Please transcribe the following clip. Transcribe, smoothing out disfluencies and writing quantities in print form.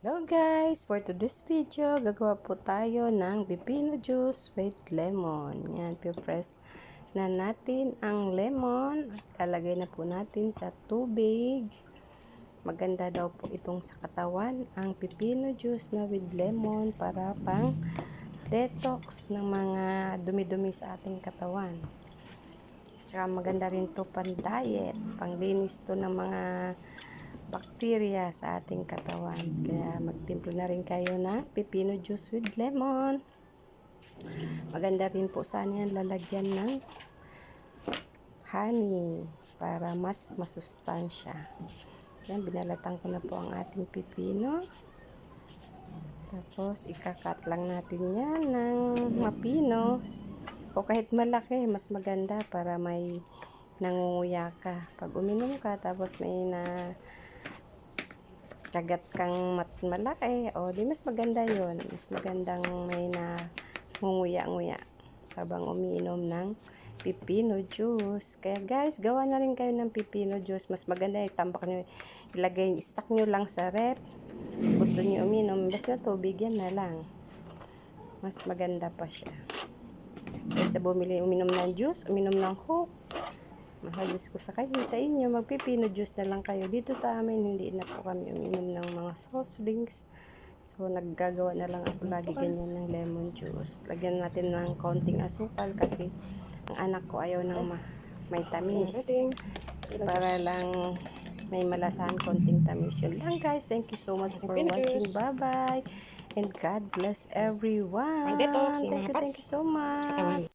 Hello guys! For today's video, gagawa po tayo ng pipino juice with lemon. Yan, pipress na natin ang lemon at lalagay na po natin sa tubig. Maganda daw po itong sa katawan, ang pipino juice na with lemon para pang detox ng mga dumi-dumi sa ating katawan. Tsaka maganda rin to pang diet, pang linis to ng mga bakterya sa ating katawan. Kaya magtimpla na rin kayo ng pipino juice with lemon. Maganda rin po sana yan lalagyan ng honey para mas masustansya. Yan, binalatan ko na po ang ating pipino. Tapos ikakat lang natin yan ng mapino. O kahit malaki, mas maganda para may nangunguya ka. Pag uminom ka, tapos may kagat kang malaki, o di mas maganda yon, mas magandang may na ngunguya-nguya habang umiinom ng pipino juice. Kaya guys, gawa na rin kayo ng pipino juice. Mas maganda itambak nyo, ilagay, stock nyo lang sa rep. Gusto nyo uminom, basta tubig yan na lang, mas maganda pa siya kaysa bumili uminom ng juice, uminom ng Coke. Mahagis ko sa inyo, magpipino juice na lang kayo. Dito sa amin, hindi na po kami uminom ng mga soft drinks. So, naggagawa na lang ako lagi ganyan ng lemon juice. Lagyan natin ng konting asukal kasi ang anak ko ayaw ng may tamis. Para lang may malasahan konting tamis. Yun lang guys. Thank you so much for watching. Bye-bye. And God bless everyone. Thank you so much.